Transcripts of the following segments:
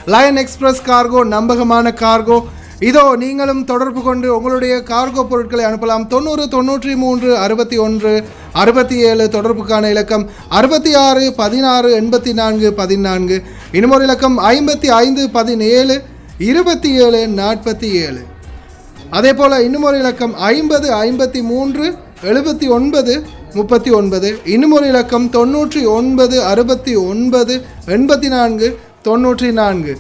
Line express cargo நம்பகமான cargo. இதோ நீங்களும் தொடர்பு கொண்டு உங்களுடைய கார்கோ பொருட்களை அனுப்பலாம். 90 93 61 67 தொடர்புக்கான இலக்கம் 66 16 84 14. இன்னொரு இலக்கம் 55 17 27 47. அதே போல் இன்னுமொரு இலக்கம் 50 53 79 39. இன்னுமொரு இலக்கம் 99 69 84 94.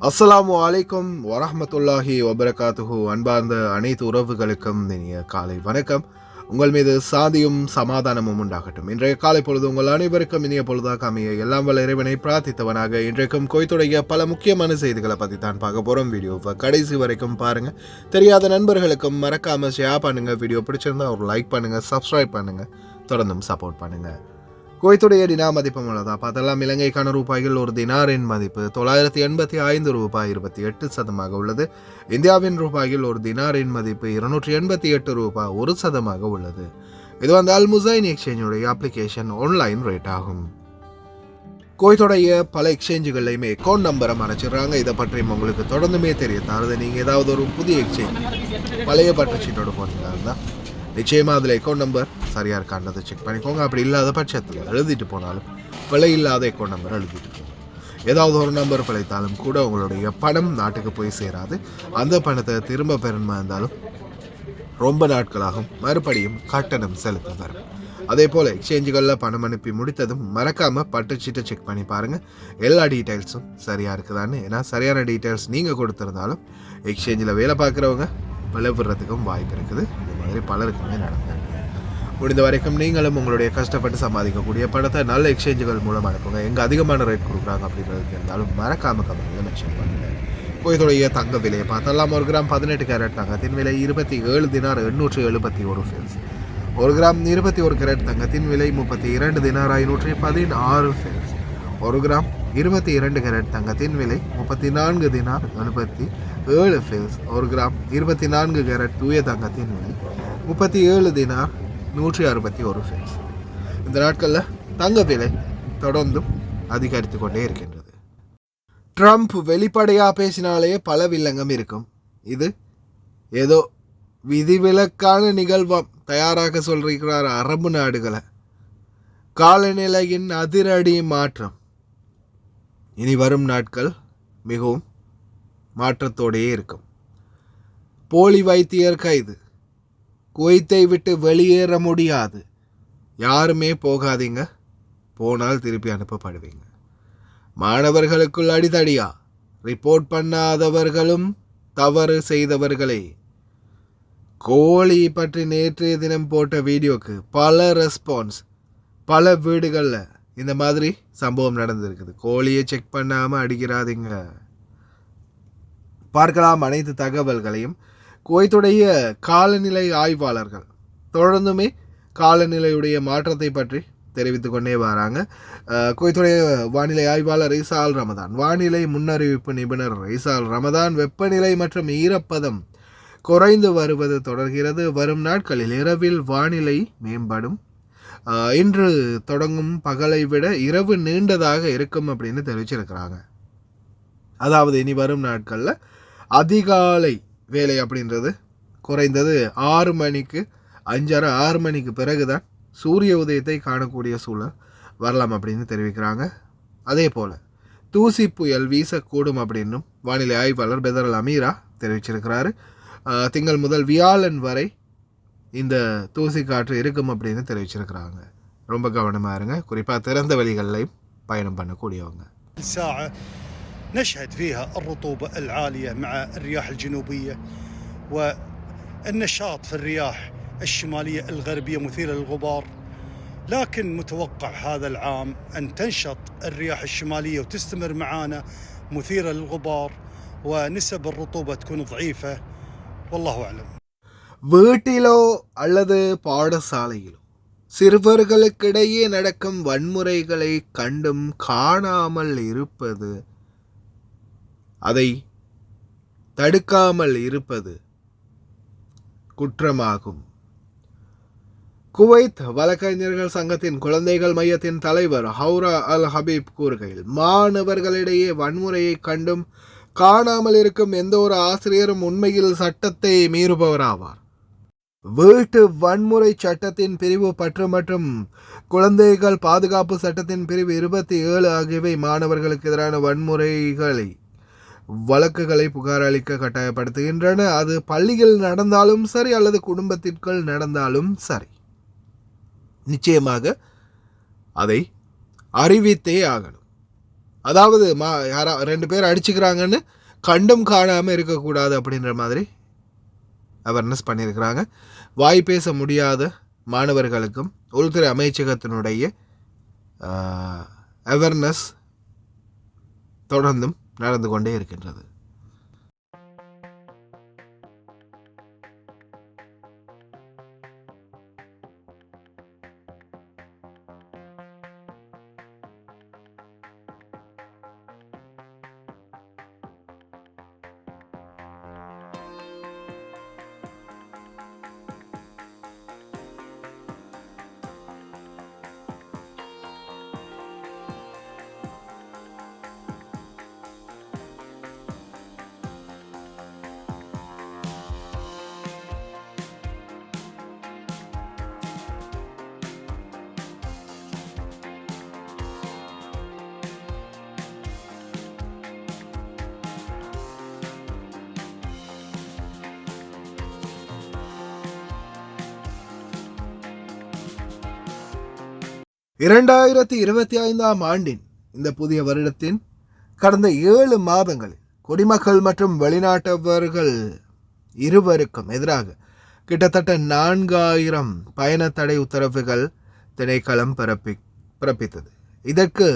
அஸ்ஸலாமு அலைக்கும் வரஹ்மத்துல்லாஹி வபரகாத்துஹு. அன்பார்ந்த அனைத்து உறவுகளுக்கும் இனிய காலை வணக்கம். உங்கள் மீது சாந்தியும் சமாதானமும் உண்டாகட்டும். இன்றைய காலை பொழுது உங்கள் அனைவருக்கும் இனிய பொழுதாக அமைய எல்லாம் வல்ல இறைவனை பிரார்த்தித்தவனாக இன்றைக்கும் குவைத்துடைய பல முக்கியமான செய்திகளை பற்றி தான் பார்க்க போகிறோம். வீடியோவை கடைசி வரைக்கும் பாருங்கள். தெரியாத நண்பர்களுக்கும் மறக்காமல் ஷேர் பண்ணுங்கள். வீடியோ பிடிச்சிருந்தா ஒரு லைக் பண்ணுங்கள், சப்ஸ்கிரைப் பண்ணுங்கள், தொடர்ந்தும் சப்போர்ட் பண்ணுங்கள். குவைத்துடைய தினா மதிப்பு உள்ளதா பார்த்தெல்லாம் இலங்கைக்கான ரூபாய்கள் ஒரு தினாரின் மதிப்பு 985 ரூபாய் 28% உள்ளது. இந்தியாவின் ரூபாயில் ஒரு தினாரின் மதிப்பு 288 ரூபாய் 1% உள்ளது. இது வந்து அல் முசைன் எக்ஸ்சேஞ்சுடைய அப்ளிகேஷன் ஆன்லைன் ரேட் ஆகும். குவைத்துடைய பல எக்ஸ்சேஞ்சுகள்லையுமே அக்கௌண்ட் நம்பரை மறைச்சிடுறாங்க. இதை பற்றியும் உங்களுக்கு தொடர்ந்துமே தெரிய தருது. நீங்கள் ஏதாவது ஒரு புதிய எக்ஸ்சேஞ்ச் பழைய பற்றுச்சீட்டோட போனீங்கன்னா இருந்தால் நிச்சயமாக அதில் அக்கௌண்ட் நம்பர் சரியாக இருக்கான்றதை செக் பண்ணிக்கோங்க. அப்படி இல்லாத பட்சத்தில் எழுதிட்டு போனாலும் பிழை இல்லாத அக்கௌண்ட் நம்பர் எழுதிட்டு போங்க. ஏதாவது ஒரு நம்பர் பிழைத்தாலும் கூட உங்களுடைய பணம் நாட்டுக்கு போய் சேராது. அந்த பணத்தை திரும்ப பெறணுமா இருந்தாலும் ரொம்ப நாட்களாகும். மறுபடியும் கட்டணம் செலுத்த வரும். அதே போல் எக்ஸ்சேஞ்சுகளில் பணம் அனுப்பி முடித்ததும் மறக்காமல் பட்டுச்சீட்டை செக் பண்ணி பாருங்கள் எல்லா டீட்டெயில்ஸும் சரியாக இருக்குதான்னு. ஏன்னா சரியான டீட்டெயில்ஸ் நீங்கள் கொடுத்துருந்தாலும் எக்ஸ்சேஞ்சில் வேலை பார்க்குறவங்க விளைவிடுறதுக்கும் வாய்ப்பு இருக்குது. இது மாதிரி பலருக்குமே நடந்தாங்க. முடிந்த வரைக்கும் நீங்களும் உங்களுடைய கஷ்டப்பட்டு சம்பாதிக்கக்கூடிய பணத்தை நல்ல எக்ஸ்சேஞ்சுகள் மூலம் அனுப்புங்க. எங்கே அதிகமான ரேட் கொடுக்குறாங்க அப்படின்றது இருந்தாலும் மறக்காமல் கமெண்ட்ல மென்ஷன் பண்ணுங்கள். குவைத்துடைய தங்க விலையை பார்த்தெல்லாம் 1 கிராம் 18 கேரட் தங்கத்தின் விலை 27 தினார் 871 ஃபேல்ஸ். 1 கிராம் 21 கேரட் தங்கத்தின் விலை 32 தினார் 516 ஃபேல்ஸ். 1 கிராம் 22 கேரட் தங்கத்தின் விலை 34 தினார் 77 ஃபேல்ஸ். 1 கிராம் 24 கேரட் தூய தங்கத்தின் விலை 37 தினார் 161 ஃபேல்ஸ். இந்த நாட்களில் தங்க விலை தொடர்ந்தும் அதிகரித்து கொண்டே இருக்கின்றது. ட்ரம்ப் வெளிப்படையாக பேசினாலே பல வில்லங்கம் இருக்கும். இது ஏதோ விதிவிலக்கான நிகழ்வாம் தயாராக சொல்லிருக்கிறார் அரபு நாடுகளை. காலநிலையின் அதிரடி மாற்றம் இனி வரும் நாட்கள் மிகவும் மாற்றத்தோடையே இருக்கும். போலி வைத்தியர் கைது. குவைத்தை விட்டு வெளியேற முடியாது. யாருமே போகாதீங்க, போனால் திருப்பி அனுப்பப்படுவீங்க. மாணவர்களுக்குள் அடிதடியா? ரிப்போர்ட் பண்ணாதவர்களும் தவறு செய்தவர்களே. கோழி பற்றி நேற்றைய தினம் போட்ட வீடியோக்கு பல ரெஸ்பான்ஸ். பல வீடுகளில் இந்த மாதிரி சம்பவம் நடந்திருக்குது. கோழியை செக் பண்ணாமல் அடிக்கிறாதீங்க. பார்க்கலாம் அனைத்து தகவல்களையும். குவைத்துடைய காலநிலை ஆய்வாளர்கள் தொடர்ந்துமே காலநிலையுடைய மாற்றத்தை பற்றி தெரிவித்து கொண்டே வராங்க. குவைத்துடைய வானிலை ஆய்வாளர் ஈசால் ரமதான், வானிலை முன்னறிவிப்பு நிபுணர் ஈசால் ரமதான், வெப்பநிலை மற்றும் ஈரப்பதம் குறைந்து வருவது தொடர்கிறது. வரும் நாட்களில் இரவில் வானிலை மேம்படும். இன்று தொடங்கும் பகலை விட இரவு நீண்டதாக இருக்கும் அப்படின்னு தெரிவிச்சிருக்கிறாங்க. அதாவது இனி வரும் நாட்களில் அதிகாலை வேலை அப்படின்றது குறைந்தது 6 மணிக்கு 5:30 6 மணிக்கு பிறகுதான் சூரிய உதயத்தை காணக்கூடிய சூழல் வரலாம் அப்படின்னு தெரிவிக்கிறாங்க. அதே போல் தூசி புயல் வீசக்கூடும் அப்படின்னும் வானிலை ஆய்வாளர் பெதர் அல் அமீரா தெரிவிச்சிருக்கிறாரு. திங்கள் முதல் வியாழன் வரை இந்த தூசி காற்று இருக்கும் அப்படின்னு தெரிவிச்சிருக்கிறாங்க. ரொம்ப கவனமாக இருங்க. குறிப்பாக திறந்த வழிகளிலையும் பயணம் பண்ணக்கூடியவங்க. نشهد فيها الرطوبة العالية مع الرياح الجنوبية والنشاط في الرياح الشمالية الغربية مثيرة للغبار. لكن متوقع هذا العام أن تنشط الرياح الشمالية وتستمر معانا مثيرة للغبار ونسب الرطوبة تكون ضعيفة. والله أعلم. வீட்டிலோ அல்லது பாடசாலையிலோ சிறுவர்களுக்கிடையே நடக்கும் வன்முறைகளை கண்டும் காணாமல் இருப்பது, அதை தடுக்காமல் இருப்பது குற்றமாகும். குவைத் வழக்கறிஞர்கள் சங்கத்தின் குழந்தைகள் மையத்தின் தலைவர் ஹவுரா அல் ஹபீப் கூறுகையில், மாணவர்களிடையே வன்முறையை கண்டும் காணாமல் இருக்கும் எந்த ஒரு ஆசிரியரும் உண்மையில் சட்டத்தை மீறுபவராவார். வீட்டு வன்முறை சட்டத்தின் பிரிவு 10 மற்றும் குழந்தைகள் பாதுகாப்பு சட்டத்தின் பிரிவு 27 ஆகியவை மாணவர்களுக்கு எதிரான வழக்குகளை புகார் அளிக்க கட்டாயப்படுத்துகின்றன. அது பள்ளியில் நடந்தாலும் சரி அல்லது குடும்பத்திற்குள் நடந்தாலும் சரி, நிச்சயமாக அதை அறிவித்தே ஆகணும். அதாவது 2 பேர் அடிச்சுக்கிறாங்கன்னு கண்டும் காணாமல் இருக்கக்கூடாது அப்படின்ற மாதிரி அவேர்னஸ் பண்ணியிருக்கிறாங்க. வாய் பேச முடியாத மாணவர்களுக்கும் உள்துறை அமைச்சகத்தினுடைய அவேர்னஸ் தொடர்ந்தும் நடந்து கொண்டே இருக்கின்றது. ஆண்டின் இந்த புதிய வருடத்தின் கடந்த 7 மாதங்களில் குடிமக்கள் மற்றும் வெளிநாட்டவர்கள் இருவருக்கும் எதிராக கிட்டத்தட்ட 4000 பயண தடை உத்தரவுகள் திணைக்களம் பிறப்பித்தது. இதற்கு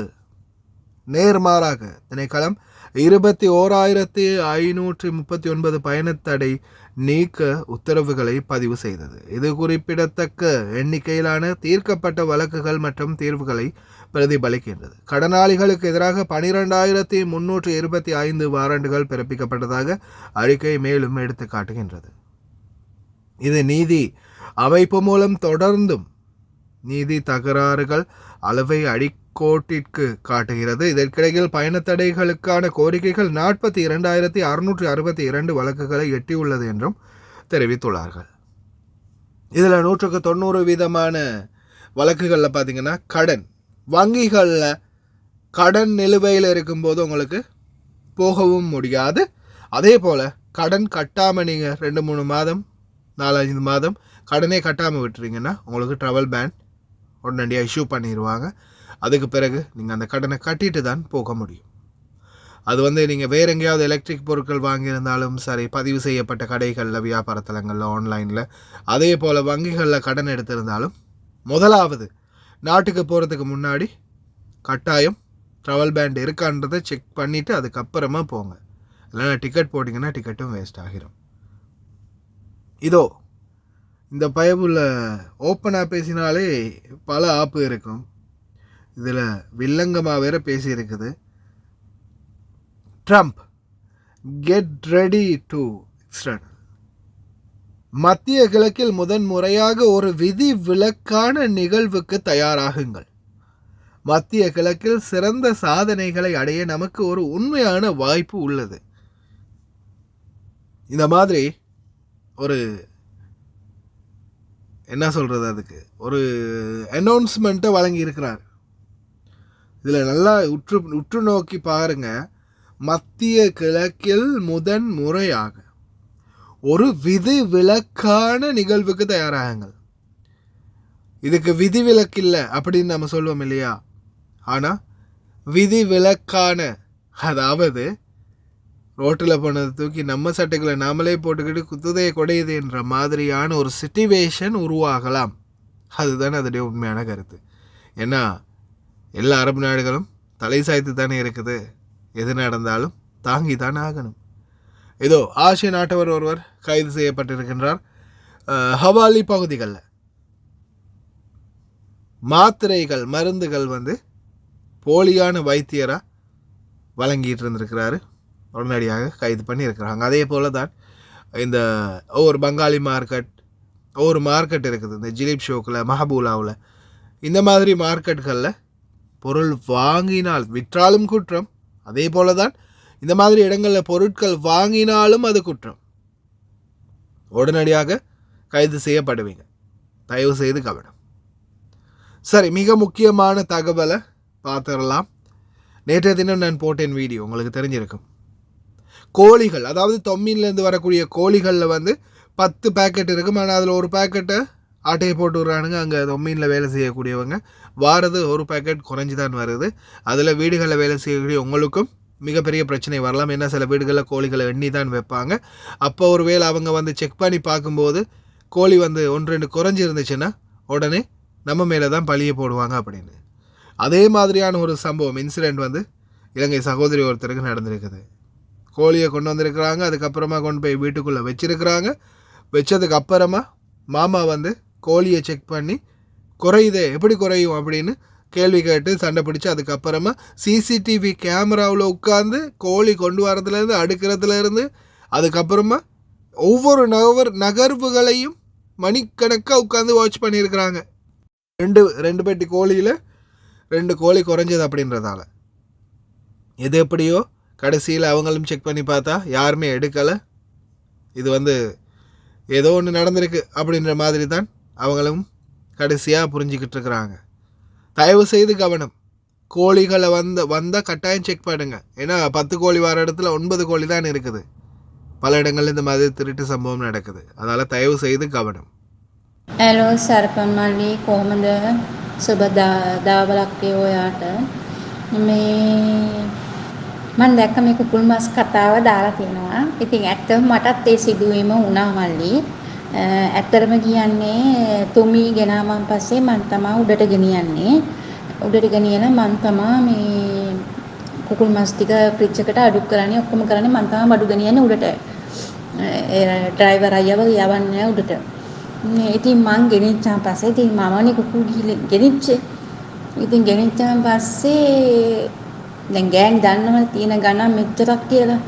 நேர்மாறாக திணைக்களம் 21,539 பயணத்தடை நீக்க உத்தரவுகளை பதிவு செய்தது. இது குறிப்பிடத்தக்க எண்ணிக்கையிலான தீர்க்கப்பட்ட வழக்குகள் மற்றும் தீர்வுகளை பிரதிபலிக்கின்றது. கடனாளிகளுக்கு எதிராக 12,325 வாரண்டுகள் பிறப்பிக்கப்பட்டதாக அறிக்கை மேலும் எடுத்து காட்டுகின்றது. இது நீதி அமைப்பு மூலம் தொடர்ந்தும் நீதி தகராறுகள் அளவை அடிக்கோட்டிற்கு காட்டுகிறது. இதற்கிடையில் பயணத்தடைகளுக்கான கோரிக்கைகள் 42,662 வழக்குகளை எட்டியுள்ளது என்றும் தெரிவித்துள்ளார்கள். இதில் 190% வழக்குகளில் பார்த்தீங்கன்னா வங்கிகளில் கடன் நிலுவையில் இருக்கும்போது உங்களுக்கு போகவும் முடியாது. அதே போல் கடன் கட்டாமல் நீங்கள் 2-3 மாதம் 4-5 மாதம் கடனே கட்டாமல் விட்டுறீங்கன்னா உங்களுக்கு ட்ராவல் பேன் உடனடியாக இஷ்யூ பண்ணிடுவாங்க. அதுக்கு பிறகு நீங்கள் அந்த கடனை கட்டிட்டு தான் போக முடியும். அது நீங்கள் வேறு எங்கேயாவது எலக்ட்ரிக் பொருட்கள் வாங்கியிருந்தாலும் சரி, பதிவு செய்யப்பட்ட கடைகளில், வியாபார தலங்களில், ஆன்லைனில், அதே போல் வங்கிகளில் கடன் எடுத்திருந்தாலும் முதலாவது நாட்டுக்கு போகிறதுக்கு முன்னாடி கட்டாயம் ட்ராவல் பேண்ட் இருக்கான்றதை செக் பண்ணிவிட்டு அதுக்கப்புறமா போங்க. இல்லைன்னா டிக்கெட் போட்டிங்கன்னா டிக்கெட்டும் வேஸ்ட் ஆகிரும். இதோ இந்த பயவுள்ள ஓப்பனாக பேசினாலே பல ஆப்பு இருக்கும். இதில் வில்லங்கமாக வேற பேசியிருக்குது. Trump get ready to extern. மத்திய கிழக்கில் முதன்முறையாக ஒரு விதி விலக்கான நிகழ்வுக்கு தயாராகுங்கள். மத்திய கிழக்கில் சிறந்த சாதனைகளை அடைய நமக்கு ஒரு உண்மையான வாய்ப்பு உள்ளது. இந்த மாதிரி ஒரு என்ன சொல்கிறது, அதுக்கு ஒரு அனௌன்ஸ்மெண்ட்டை வழங்கியிருக்கிறார். இதில் நல்லா உற்று நோக்கி பாருங்க. மத்திய கிழக்கில் முதன்முறையாக ஒரு விதி விலக்கான நிகழ்வுக்கு தயாராகுங்கள். இதுக்கு விதி விலக்கு இல்லை அப்படின்னு நம்ம சொல்லுவோம் இல்லையா? ஆனால் விதி விலக்கான, அதாவது ரோட்டில் போனதை தூக்கி நம்ம சட்டைகளை நாமளே போட்டுக்கிட்டு குத்துதையை கொடையுது என்ற மாதிரியான ஒரு சிச்சுவேஷன் உருவாகலாம். அதுதான் அதோடைய உண்மையான கருத்து. ஏன்னா எல்லா அரபு நாடுகளும் தலை சாய்த்து தானே இருக்குது. எது நடந்தாலும் தாங்கி தான் ஆகணும். ஏதோ ஆசிய நாட்டவர் ஒருவர் கைது செய்யப்பட்டிருக்கின்றார். ஹவாலி பகுதிகளில் மாத்திரைகள், மருந்துகள் போலியான வைத்தியராக வழங்கிட்டு இருந்திருக்கிறாரு. உடனடியாக கைது பண்ணி இருக்கிறாங்க. அதே போல தான் இந்த ஒவ்வொரு பங்காளி மார்க்கெட், ஒரு மார்க்கெட் இருக்குது இந்த ஜிலிப் ஷோக்கில் மஹபூலாவில். இந்த மாதிரி மார்க்கெட்டுகளில் பொருள் வாங்கினால் விற்றாலும் குற்றம், அதே போல தான் இந்த மாதிரி இடங்களில் பொருட்கள் வாங்கினாலும் அது குற்றம். உடனடியாக கைது செய்யப்படுவீங்க. தயவு செய்து கவனம். சரி, மிக முக்கியமான தகவலை பார்த்துடலாம். நேற்றைய தினம் நான் போட்டேன் வீடியோ, உங்களுக்கு தெரிஞ்சிருக்கும். கோழிகள், அதாவது தொம்மின்லேருந்து வரக்கூடிய கோழிகளில் வந்து 10 பேக்கெட் இருக்கும். ஆனால் அதில் ஒரு பேக்கெட்டை ஆட்டையை போட்டு விட்றானுங்க. அங்கே தொம்மின்ல வேலை செய்யக்கூடியவங்க வாரது ஒரு பேக்கெட் குறைஞ்சி தான் வருது. அதில் வீடுகளில் வேலை செய்யக்கூடிய உங்களுக்கும் மிகப்பெரிய பிரச்சனை வரலாம். ஏன்னா சில வீடுகளில் கோழிகளை எண்ணி தான் வைப்பாங்க. அப்போ ஒரு வேளை அவங்க வந்து செக் பண்ணி பார்க்கும்போது கோழி வந்து 1-2 குறைஞ்சி இருந்துச்சுன்னா உடனே நம்ம மேலே தான் பழியை போடுவாங்க அப்படின்னு. அதே மாதிரியான ஒரு சம்பவம், இன்சிடெண்ட் வந்து இலங்கை சகோதரி ஒருத்தருக்கு நடந்திருக்குது. கோழியை கொண்டு வந்திருக்கிறாங்க, அதுக்கப்புறமா கொண்டு போய் வீட்டுக்குள்ளே வச்சுருக்கிறாங்க. வச்சதுக்கு அப்புறமா மாமா வந்து கோழியை செக் பண்ணி குறையுதே, எப்படி குறையும் அப்படின்னு கேள்வி கேட்டு சண்டை பிடிச்சி, அதுக்கப்புறமா சிசிடிவி கேமராவில் உட்காந்து கோழி கொண்டு வரதுலேருந்து அடுக்கிறதுலேருந்து அதுக்கப்புறமா ஒவ்வொரு நகர்வுகளையும் மணிக்கணக்காக உட்காந்து வாட்ச் பண்ணியிருக்கிறாங்க. 2 பெட்டி கோழியில் 2 கோழி குறைஞ்சது அப்படின்றதால. எது எப்படியோ கடைசியில் அவங்களும் செக் பண்ணி பார்த்தா யாருமே எடுக்கலை. இது வந்து ஏதோ ஒன்று நடந்திருக்கு அப்படின்ற மாதிரி தான் அவங்களும் கடைசியாக புரிஞ்சிக்கிட்டு இருக்கிறாங்க. தயவு செய்து கவனம். கோழிகளை வந்தால் கட்டாயம் செக் பண்ணுங்க. ஏன்னா 10 கோழி வர இடத்துல 9 கோழி தான் இருக்குது. பல இடங்கள்ல இந்த மாதிரி திருட்டு சம்பவம் நடக்குது. அதனால் தயவு செய்து கவனம். හලෝ සරපන් මල්ලි කොහොමද? සුබ දාවලක් ඔයාට. මේ මම දැක්ක මේ කුකුල් මස් කතාව දාලා තියෙනවා. ඉතින් ඇත්තටම මටත් ඒ සිදුවීම වුණා මල්ලි. ඇත්තටම කියන්නේ තුමී ගෙනාවන් පස්සේ මම තමයි උඩට ගෙනියන්නේ. උඩට ගෙනියලා මම තමයි මේ කුකුල් මස් ටික ෆ්‍රිජ් එකට අඩු කරන්නේ, ඔක්කොම කරන්නේ මම තමයි බඩු ගෙනියන්නේ උඩට. ඒ ඩ්‍රයිවර් අයියව යවන්නේ උඩට. ඉතින් මං ගෙනිච්චාන් පස්සේ ඉතින් මමනේ කුකුල් ගෙනිච්චේ. ඉතින් ගෙනිච්චාන් පස්සේ දැන් ගෑණි දන්නවනේ තියෙන ගණන් මෙච්චරක් කියලා.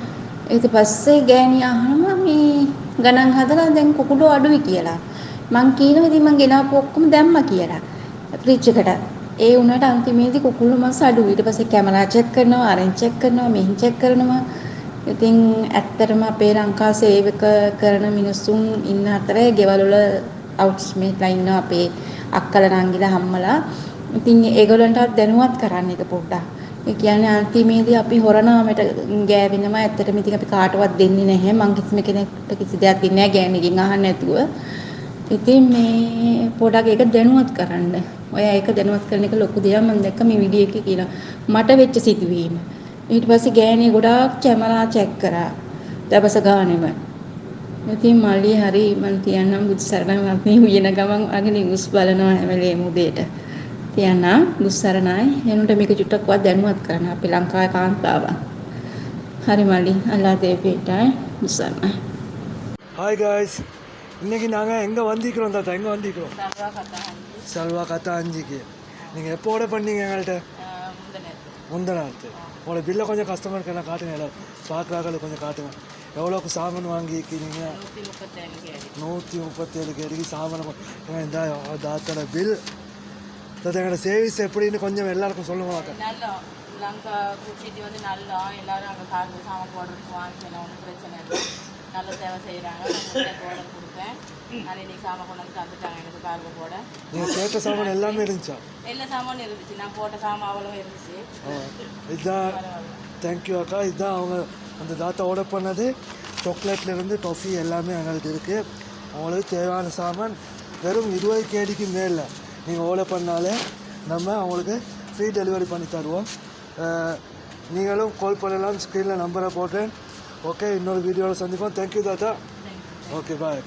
ඊට පස්සේ ගෑණි අහනවා මේ ගණන් හදලා දැන් කුකුළු අඩුයි කියලා. මං කියනවා ඉතින් මං ගෙනාපු ඔක්කොම දැම්මා කියලා ෆ්‍රිජ් එකට. ඒ වුණාට අන්තිමේදී කුකුළු මස් අඩුයි. ඊට පස්සේ කැමරා චෙක් කරනවා, අරෙන් චෙක් කරනවා, මෙහෙන් චෙක් කරනවා. ඉතින් ඇත්තටම අපේ ලංකා සේවක කරන මිනිස්සුන් ඉන්න අතරේ ගෙවල් වල අවුට්ස්මේට්ලා ඉන්නවා අපේ අක්කලා නංගිලා අම්මලා. ඉතින් ඒගොල්ලන්ටත් දැනුවත් කරන්න එක පොඩ්ඩක්. ඒ කියන්නේ අන්තිමේදී අපි හොරනාමයට ගෑවෙනවා. ඇත්තටම ඉතින් අපි කාටවත් දෙන්නේ නැහැ. මං කිසිම කෙනෙක්ට කිසි දෙයක් දෙන්නේ නැහැ ගෑණිගෙන් අහන්න නැතුව. ඉතින් මේ පොඩ්ඩක් ඒක දැනුවත් කරන්න. ඔය ඒක දැනුවත් කරන එක ලොකු දෙයක්. මම දැක්ක මේ වීඩියෝ එකේ කියලා මට වෙච්ච සිදුවීම. ඊට පස්සේ ගෑණිය ගොඩාක් කැමරා චෙක් කරා දවස ගානෙම. ඉතින් මල්ලි හරි මං තියන්නම් බුදු සරණයි මම උයන ගමන් අගේ නිවුස් බලනවා හැම වෙලේම උදේට. තියන්නම් බුදු සරණයි. එනුට මේක චුට්ටක්වත් දැනුවත් කරන්න අපේ ලංකාවේ කාන්තාවන්. හරි මල්ලි අල්ලා දේපේටයි බුදු සරණයි. ஹாய் காய்ஸ், இன்னைக்கு நாங்கள் எங்கே வந்திக்கிறோம் தாத்தா? எங்கே வந்திக்கிறோம்? சல்வா கத்தா 5க்கு. நீங்கள் எப்போ ஆர்டர் பண்ணீங்க எங்கள்கிட்ட? முந்தநாத்து. உங்களோட பில்லை கொஞ்சம் கஸ்டமருக்கு எல்லாம் காட்டுங்க, எல்லாம் பார்க்குறாங்க கொஞ்சம் காட்டுங்க. எவ்வளோக்கு சாமான் வாங்கிக்கிறீங்க? 137 கேடிக்கு சாமான். இந்த தாத்தோட பில். தாத்தா எங்களோட சேவிஸ் எப்படின்னு கொஞ்சம் எல்லாருக்கும் சொல்லுவாங்க. நல்லா லங்கா குச்சிட்டி வந்து நல்லா எல்லாரும் அங்கே கார்டு சாமான் போடுறதுக்கு வாங்கிக்கணும், ஒன்றும் பிரச்சனை இல்லை. நல்ல சேவை செய்கிறாங்க. நான் ஆர்டர் கொடுத்தேன். நான் இன்னைக்கு சாமான் கொண்டு வந்து தந்துட்டாங்க எனக்கு கார்டு போட. நீங்கள் கேட்ட சாமான் எல்லாமே இருந்துச்சா? எல்லா சாமானும் இருந்துச்சு. நான் போட்ட சாமான் அவ்வளோ இருந்துச்சு. இதுதான் தேங்க்யூ அக்கா. இதுதான் அவங்க அந்த தாத்தா ஆர்டர் பண்ணது. சாக்லேட்லேருந்து டாஃபி எல்லாமே எங்கள்கிட்ட இருக்குது. அவங்களுக்கு தேவையான சாமான் வெறும் 20 கேடிக்கு மேலே நீங்கள் ஆர்டர் பண்ணாலே நம்ம அவங்களுக்கு ஃப்ரீ டெலிவரி பண்ணி தருவோம். நீங்களும் கால் பண்ணலாம். ஸ்க்ரீனில் நம்பரை போட்டேன். ஓகே, இன்னொரு வீடியோவில் சந்திப்போம். தேங்க்யூ தாத்தா. ஓகே, பாய்.